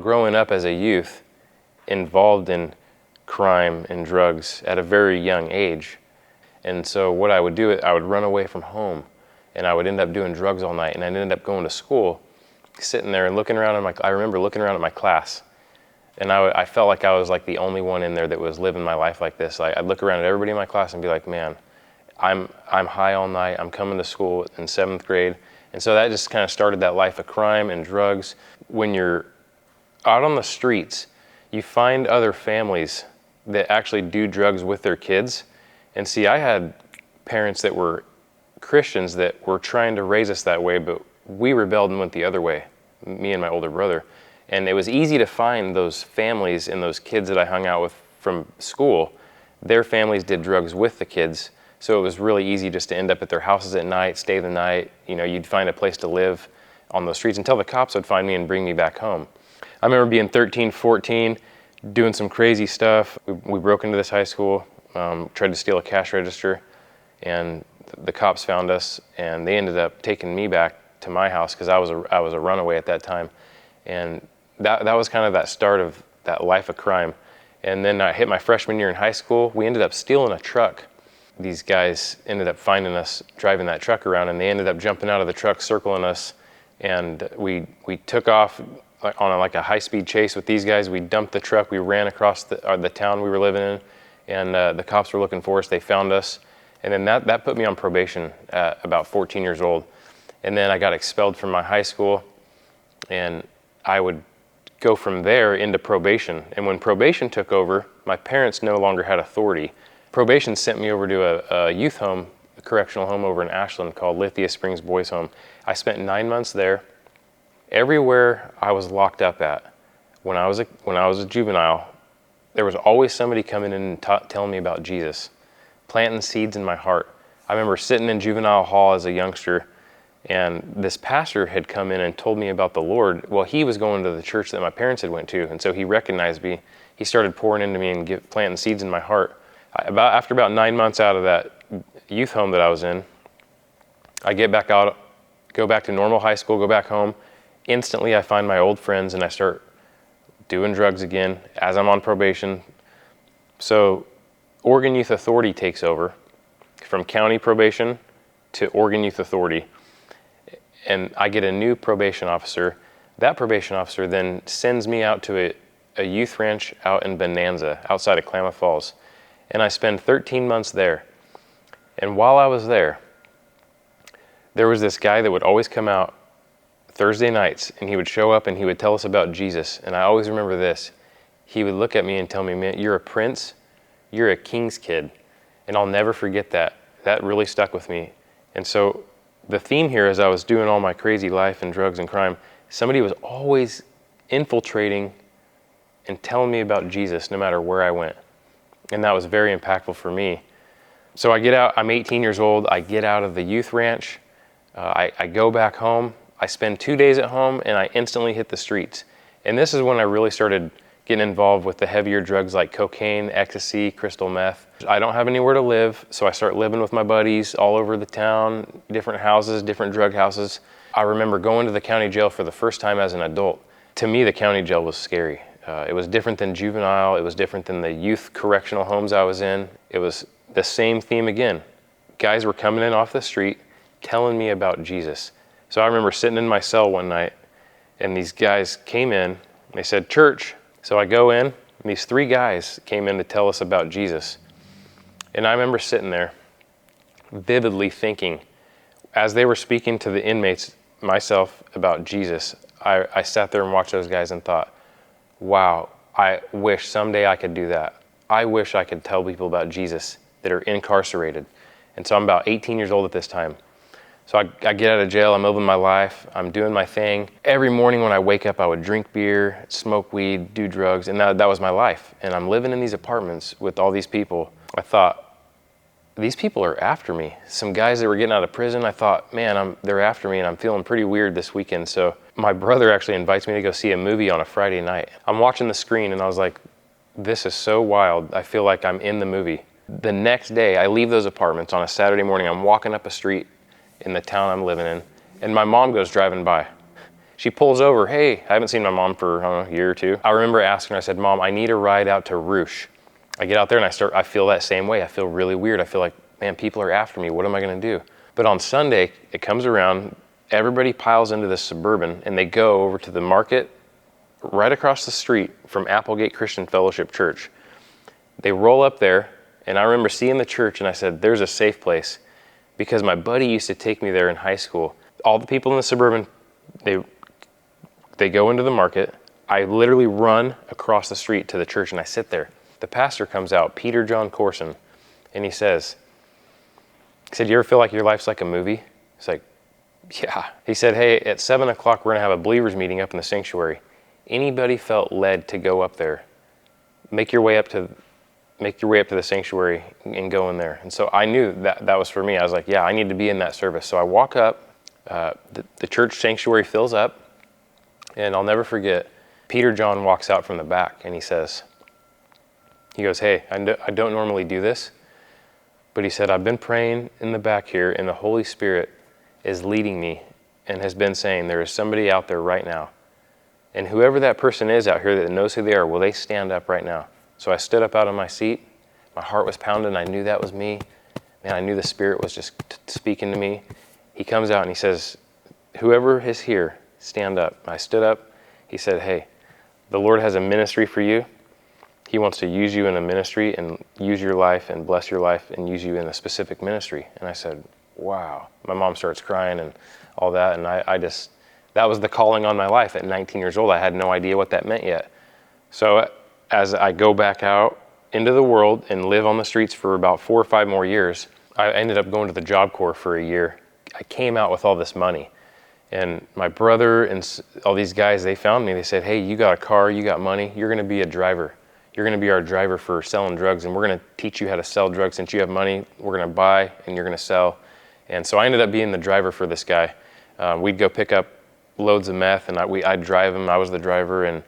growing up as a youth involved in crime and drugs at a very young age. And so what I would do, I would run away from home, and I would end up doing drugs all night, and I'd end up going to school, sitting there and looking around I remember looking around at my class, and I felt like I was like the only one in there that was living my life like this. I'd look around at everybody in my class and be like, man, I'm high all night, I'm coming to school in 7th grade. And so that just kind of started that life of crime and drugs. When you're out on the streets, you find other families that actually do drugs with their kids. And see, I had parents that were Christians that were trying to raise us that way, but we rebelled and went the other way, me and my older brother. And it was easy to find those families and those kids that I hung out with from school. Their families did drugs with the kids, so it was really easy just to end up at their houses at night, stay the night. You know, you'd find a place to live on those streets until the cops would find me and bring me back home. I remember being 13, 14, doing some crazy stuff. We broke into this high school, tried to steal a cash register, and the cops found us, and they ended up taking me back to my house because I was a runaway at that time. And that was kind of that start of that life of crime. And then I hit my freshman year in high school. We ended up stealing a truck. These guys ended up finding us driving that truck around, and they ended up jumping out of the truck, circling us, and we took off on a high-speed chase with these guys. We dumped the truck. We ran across the town we were living in, and the cops were looking for us. They found us, and then that put me on probation at about 14 years old. And then I got expelled from my high school, and I would go from there into probation. And when probation took over, my parents no longer had authority. Probation sent me over to a youth home, a correctional home over in Ashland called Lithia Springs Boys Home. I spent 9 months there. Everywhere I was locked up at, when I was a juvenile, there was always somebody coming in and telling me about Jesus, planting seeds in my heart. I remember sitting in juvenile hall as a youngster, and this pastor had come in and told me about the Lord. Well, he was going to the church that my parents had went to, and so he recognized me. He started pouring into me and planting seeds in my heart. After about 9 months out of that youth home that I was in, I get back out, go back to normal high school, go back home. Instantly, I find my old friends and I start doing drugs again as I'm on probation. So Oregon Youth Authority takes over from county probation to Oregon Youth Authority. And I get a new probation officer. That probation officer then sends me out to a youth ranch out in Bonanza, outside of Klamath Falls. And I spend 13 months there. And while I was there was this guy that would always come out Thursday nights, and he would show up and he would tell us about Jesus. And I always remember this. He would look at me and tell me, man, you're a prince, you're a king's kid. And I'll never forget that. That really stuck with me. And so the theme here, as I was doing all my crazy life and drugs and crime, somebody was always infiltrating and telling me about Jesus no matter where I went. And that was very impactful for me. So I get out, I'm 18 years old, I get out of the youth ranch, I go back home, I spend 2 days at home, and I instantly hit the streets. And this is when I really started getting involved with the heavier drugs like cocaine, ecstasy, crystal meth. I don't have anywhere to live, so I start living with my buddies all over the town, different houses, different drug houses. I remember going to the county jail for the first time as an adult. To me, the county jail was scary. It was different than juvenile, it was different than the youth correctional homes I was in. It was the same theme again. Guys were coming in off the street, telling me about Jesus. So I remember sitting in my cell one night, and these guys came in, they said, church. So I go in, and these 3 guys came in to tell us about Jesus. And I remember sitting there, vividly thinking, as they were speaking to the inmates, myself, about Jesus, I sat there and watched those guys and thought, wow, I wish someday I could do that. I wish I could tell people about Jesus that are incarcerated. And so I'm about 18 years old at this time. So I get out of jail, I'm living my life, I'm doing my thing. Every morning when I wake up, I would drink beer, smoke weed, do drugs, and that was my life. And I'm living in these apartments with all these people. I thought, these people are after me. Some guys that were getting out of prison, I thought, man, they're after me, and I'm feeling pretty weird this weekend. So my brother actually invites me to go see a movie on a Friday night. I'm watching the screen, and I was like, this is so wild. I feel like I'm in the movie. The next day, I leave those apartments on a Saturday morning. I'm walking up a street in the town I'm living in, and my mom goes driving by. She pulls over. Hey, I haven't seen my mom for, I don't know, a year or two. I remember asking her, I said, Mom, I need a ride out to Roosh. I get out there and I feel that same way. I feel really weird. I feel like, man, people are after me. What am I going to do? But on Sunday, it comes around, everybody piles into this Suburban, and they go over to the market right across the street from Applegate Christian Fellowship Church. They roll up there, and I remember seeing the church, and I said, there's a safe place, because my buddy used to take me there in high school. All the people in the Suburban, they go into the market. I literally run across the street to the church, and I sit there. The pastor comes out, Peter John Corson, and he said, you ever feel like your life's like a movie? It's like, yeah. He said, hey, at 7 o'clock, we're gonna have a believers meeting up in the sanctuary. Anybody felt led to go up there, make your way up to the sanctuary and go in there. And so I knew that was for me. I was like, yeah, I need to be in that service. So I walk up, the church sanctuary fills up, and I'll never forget, Peter John walks out from the back, and he goes, hey, I don't normally do this, but he said, I've been praying in the back here, and the Holy Spirit is leading me and has been saying, there is somebody out there right now. And whoever that person is out here that knows who they are, will they stand up right now? So I stood up out of my seat. My heart was pounding. I knew that was me. Man, I knew the Spirit was just speaking to me. He comes out and he says, whoever is here, stand up. I stood up. He said, hey, the Lord has a ministry for you. He wants to use you in a ministry and use your life and bless your life and use you in a specific ministry. And I said, wow. My mom starts crying and all that. And that was the calling on my life at 19 years old. I had no idea what that meant yet. So as I go back out into the world and live on the streets for about 4 or 5 more years, I ended up going to the Job Corps for a year. I came out with all this money. And my brother and all these guys, they found me. They said, hey, you got a car, you got money, you're gonna be a driver. You're gonna be our driver for selling drugs, and we're gonna teach you how to sell drugs. Since you have money, we're gonna buy and you're gonna sell. And so I ended up being the driver for this guy. We'd go pick up loads of meth, and I'd drive him. I was the driver, and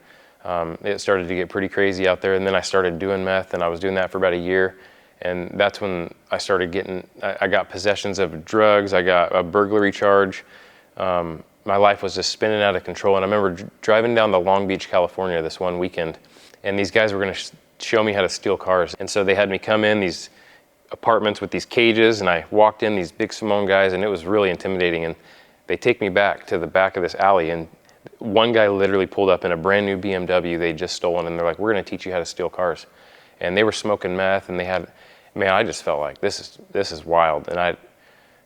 it started to get pretty crazy out there. And then I started doing meth, and I was doing that for about a year. And that's when I started I got possessions of drugs. I got a burglary charge. My life was just spinning out of control. And I remember driving down to Long Beach, California this one weekend, and these guys were going to show me how to steal cars. And so they had me come in these apartments with these cages, and I walked in, these big Simone guys, and it was really intimidating. And they take me back to the back of this alley, and one guy literally pulled up in a brand new BMW they'd just stolen, and they're like, we're going to teach you how to steal cars. And they were smoking meth, and I just felt like this is wild. And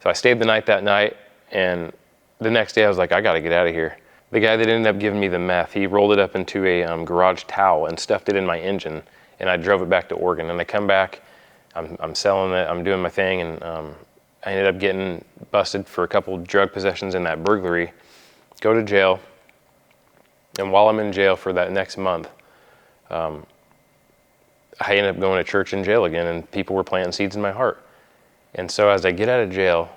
so I stayed the night that night, and the next day I was like, I got to get out of here. The guy that ended up giving me the meth, he rolled it up into a garage towel and stuffed it in my engine, and I drove it back to Oregon. And I come back, I'm selling it, I'm doing my thing, and I ended up getting busted for a couple drug possessions in that burglary, go to jail, and while I'm in jail for that next month, I ended up going to church in jail again, and people were planting seeds in my heart. And so as I get out of jail,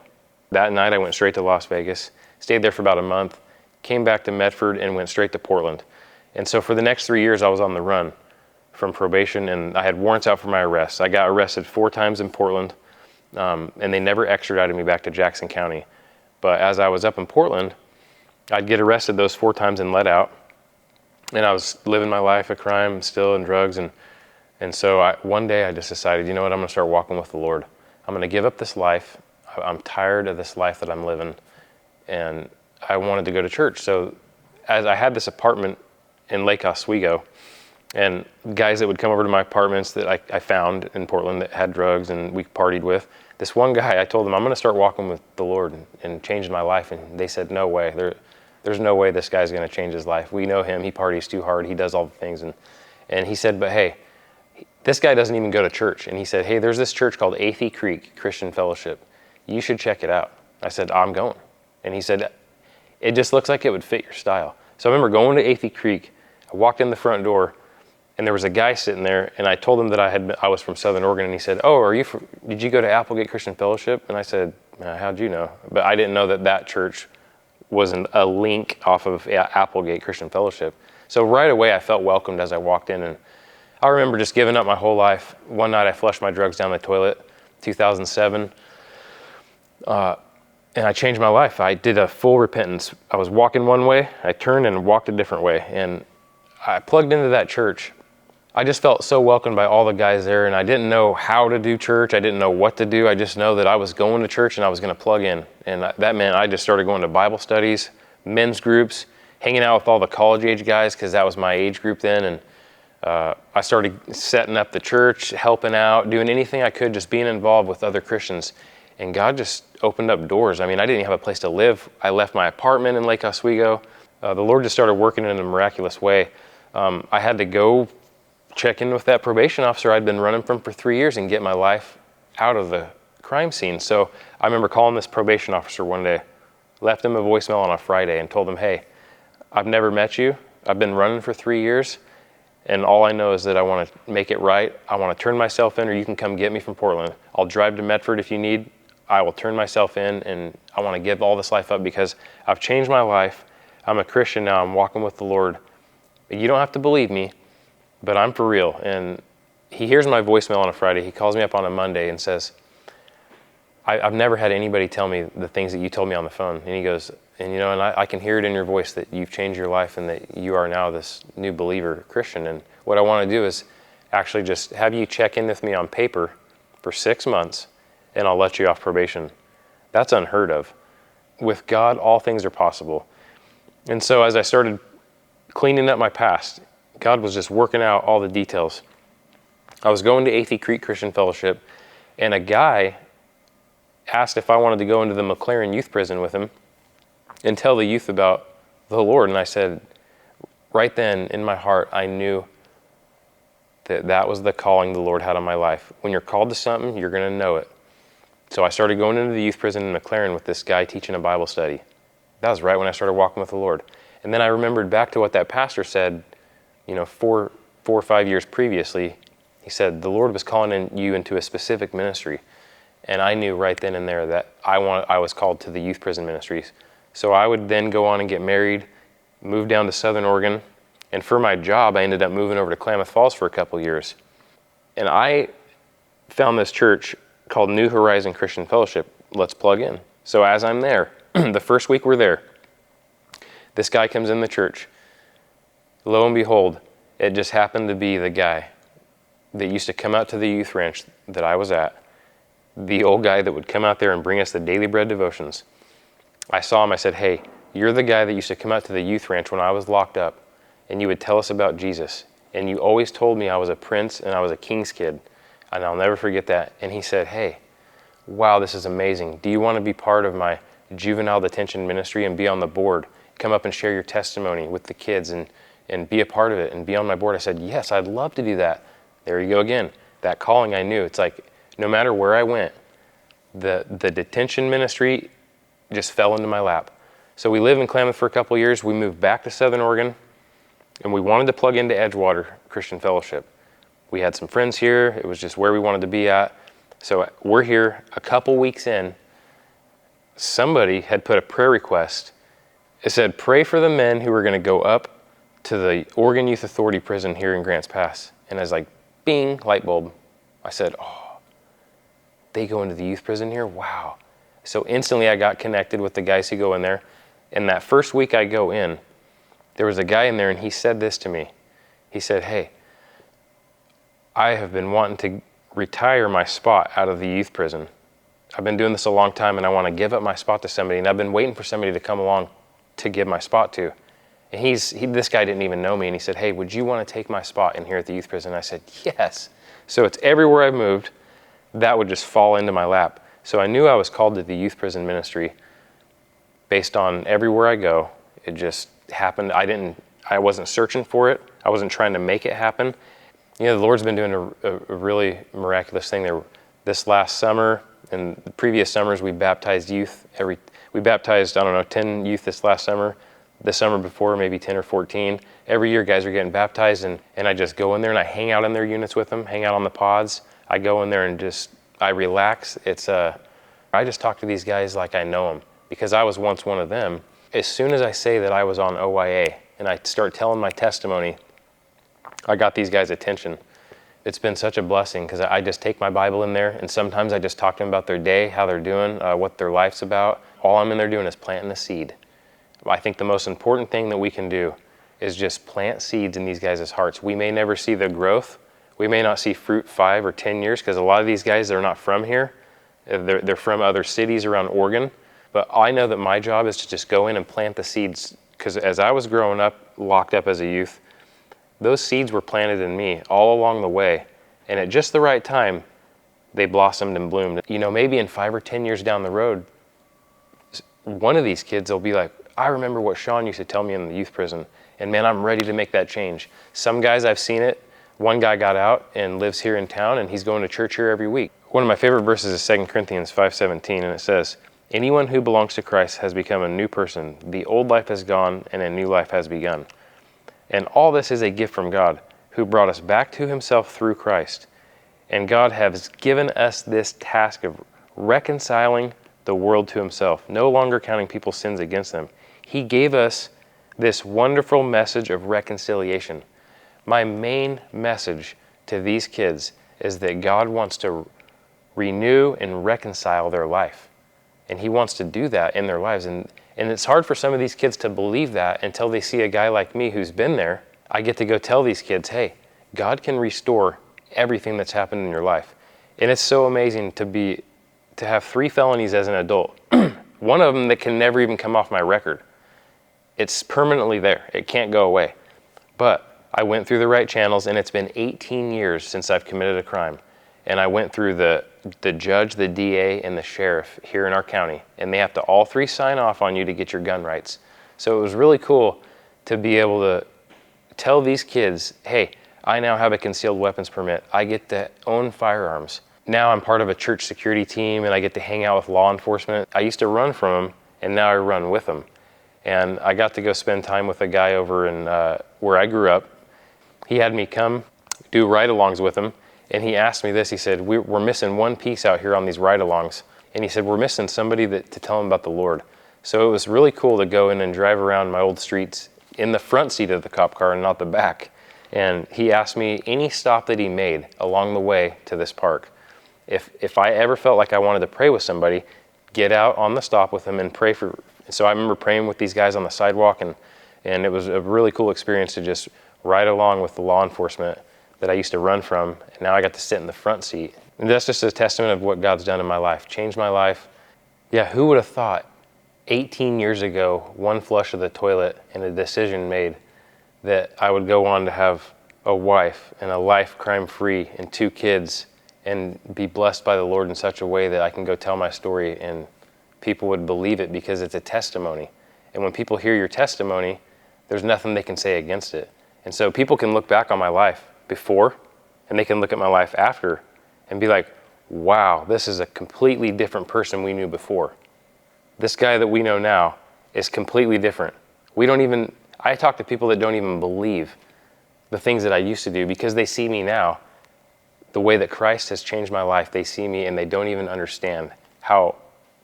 that night I went straight to Las Vegas, stayed there for about a month, came back to Medford, and went straight to Portland. And so for the next 3 years, I was on the run from probation, and I had warrants out for my arrests. I got arrested 4 times in Portland, and they never extradited me back to Jackson County. But as I was up in Portland, I'd get arrested those 4 times and let out. And I was living my life of crime still and drugs. And so one day I just decided, you know what, I'm gonna start walking with the Lord. I'm gonna give up this life. I'm tired of this life that I'm living. And I wanted to go to church. So as I had this apartment in Lake Oswego, and guys that would come over to my apartments that I found in Portland that had drugs and we partied with, this one guy, I told them, I'm gonna start walking with the Lord and changing my life. And they said, no way. There's no way this guy's gonna change his life. We know him, he parties too hard, he does all the things. And he said, but hey, this guy doesn't even go to church. And he said, hey, there's this church called Athey Creek Christian Fellowship. You should check it out. I said, I'm going. And he said, it just looks like it would fit your style. So I remember going to Athey Creek, I walked in the front door, and there was a guy sitting there, and I told him that I was from Southern Oregon, and he said, oh, did you go to Applegate Christian Fellowship? And I said, how'd you know? But I didn't know that church wasn't a link off of Applegate Christian Fellowship. So right away I felt welcomed as I walked in, and I remember just giving up my whole life. One night I flushed my drugs down the toilet, 2007. And I changed my life. I did a full repentance. I was walking one way, I turned and walked a different way. And I plugged into that church. I just felt so welcomed by all the guys there, and I didn't know how to do church. I didn't know what to do. I just know that I was going to church and I was going to plug in. And that meant I just started going to Bible studies, men's groups, hanging out with all the college age guys because that was my age group then. And I started setting up the church, helping out, doing anything I could, just being involved with other Christians. And God just opened up doors. I mean, I didn't have a place to live. I left my apartment in Lake Oswego. The Lord just started working in a miraculous way. I had to go check in with that probation officer I'd been running from for 3 years and get my life out of the crime scene. So I remember calling this probation officer one day, left him a voicemail on a Friday and told him, hey, I've never met you. I've been running for 3 years. And all I know is that I want to make it right. I want to turn myself in, or you can come get me from Portland. I'll drive to Medford if you need. I will turn myself in, and I want to give all this life up because I've changed my life. I'm a Christian now. I'm walking with the Lord. You don't have to believe me, but I'm for real. And he hears my voicemail on a Friday. He calls me up on a Monday and says, I've never had anybody tell me the things that you told me on the phone. And he goes, and I can hear it in your voice that you've changed your life and that you are now this new believer Christian. And what I want to do is actually just have you check in with me on paper for 6 months, and I'll let you off probation. That's unheard of. With God, all things are possible. And so as I started cleaning up my past, God was just working out all the details. I was going to Athey Creek Christian Fellowship, and a guy asked if I wanted to go into the McLaren youth prison with him and tell the youth about the Lord. And I said, right then in my heart, I knew that that was the calling the Lord had on my life. When you're called to something, you're going to know it. So I started going into the youth prison in McLaren with this guy teaching a Bible study. That was right when I started walking with the Lord. And then I remembered back to what that pastor said, 4 or 5 years previously. He said, the Lord was calling you into a specific ministry. And I knew right then and there that I was called to the youth prison ministries. So I would then go on and get married, move down to Southern Oregon. And for my job, I ended up moving over to Klamath Falls for a couple years. And I found this church called New Horizon Christian Fellowship. Let's plug in. So as I'm there, the first week we're there, this guy comes in the church. Lo and behold, it just happened to be the guy that used to come out to the youth ranch that I was at, the old guy that would come out there and bring us the daily bread devotions. I saw him, I said, hey, you're the guy that used to come out to the youth ranch when I was locked up, and you would tell us about Jesus. And you always told me I was a prince and I was a king's kid. And I'll never forget that. And he said, hey, wow, this is amazing. Do you want to be part of my juvenile detention ministry and be on the board? Come up and share your testimony with the kids and be a part of it and be on my board. I said, yes, I'd love to do that. There you go again. That calling I knew. It's like no matter where I went, the detention ministry just fell into my lap. So we lived in Klamath for a couple of years. We moved back to Southern Oregon, and we wanted to plug into Edgewater Christian Fellowship. We had some friends here. It was just where we wanted to be at. So we're here a couple weeks in. Somebody had put a prayer request. It said, pray for the men who are going to go up to the Oregon Youth Authority prison here in Grants Pass. And I was like, bing, light bulb. I said, oh, they go into the youth prison here? Wow. So instantly I got connected with the guys who go in there. And that first week I go in, there was a guy in there and he said this to me. He said, hey, I have been wanting to retire my spot out of the youth prison. I've been doing this a long time and I want to give up my spot to somebody, and I've been waiting for somebody to come along to give my spot to. And this guy didn't even know me, and he said, hey, would you want to take my spot in here at the youth prison? And I said, yes. So it's everywhere I moved, that would just fall into my lap. So I knew I was called to the youth prison ministry based on everywhere I go. It just happened. I wasn't searching for it. I wasn't trying to make it happen. The Lord's been doing a really miraculous thing there. This last summer and the previous summers, we baptized youth. We baptized, 10 youth this last summer. The summer before, maybe 10 or 14. Every year, guys are getting baptized, and I just go in there and I hang out in their units with them, hang out on the pods. I go in there and I relax. I just talk to these guys like I know them, because I was once one of them. As soon as I say that I was on OYA and I start telling my testimony, I got these guys' attention. It's been such a blessing because I just take my Bible in there, and sometimes I just talk to them about their day, how they're doing, what their life's about. All I'm in there doing is planting a seed. I think the most important thing that we can do is just plant seeds in these guys' hearts. We may never see the growth. We may not see fruit 5 or 10 years because a lot of these guys, they're not from here. They're from other cities around Oregon. But I know that my job is to just go in and plant the seeds, because as I was growing up, locked up as a youth, those seeds were planted in me all along the way. And at just the right time, they blossomed and bloomed. You know, maybe in 5 or 10 years down the road, one of these kids will be like, I remember what Sean used to tell me in the youth prison, and man, I'm ready to make that change. Some guys, I've seen it. One guy got out and lives here in town, and he's going to church here every week. One of my favorite verses is 2 Corinthians 5:17, and it says, anyone who belongs to Christ has become a new person. The old life has gone, and a new life has begun. And all this is a gift from God, who brought us back to himself through Christ. And God has given us this task of reconciling the world to himself, no longer counting people's sins against them. He gave us this wonderful message of reconciliation. My main message to these kids is that God wants to renew and reconcile their life. And he wants to do that in their lives. And it's hard for some of these kids to believe that until they see a guy like me who's been there. I get to go tell these kids, hey, God can restore everything that's happened in your life. And it's so amazing to have 3 felonies as an adult. One of them that can never even come off my record. It's permanently there. It can't go away. But I went through the right channels, and it's been 18 years since I've committed a crime. And I went through the judge, the DA, and the sheriff here in our county. And they have to all 3 sign off on you to get your gun rights. So it was really cool to be able to tell these kids, hey, I now have a concealed weapons permit. I get to own firearms. Now I'm part of a church security team, and I get to hang out with law enforcement. I used to run from them, and now I run with them. And I got to go spend time with a guy over in where I grew up. He had me come do ride-alongs with him, and he asked me this. He said, we're missing one piece out here on these ride-alongs. And he said, we're missing somebody to tell him about the Lord. So it was really cool to go in and drive around my old streets in the front seat of the cop car and not the back. And he asked me any stop that he made along the way to this park. If I ever felt like I wanted to pray with somebody, get out on the stop with them and pray for. So I remember praying with these guys on the sidewalk, and it was a really cool experience to just ride along with the law enforcement that I used to run from, and now I got to sit in the front seat. And that's just a testament of what God's done in my life, changed my life. Yeah, who would have thought 18 years ago, one flush of the toilet and a decision made that I would go on to have a wife and a life crime-free and 2 kids and be blessed by the Lord in such a way that I can go tell my story and people would believe it because it's a testimony. And when people hear your testimony, there's nothing they can say against it. And so people can look back on my life before, and they can look at my life after and be like, wow, this is a completely different person we knew before. This guy that we know now is completely different. I talk to people that don't even believe the things that I used to do because they see me now. The way that Christ has changed my life, they see me and they don't even understand how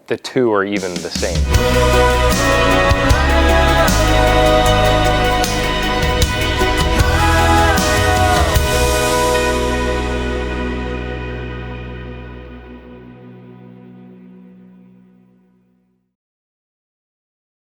the 2 are even the same.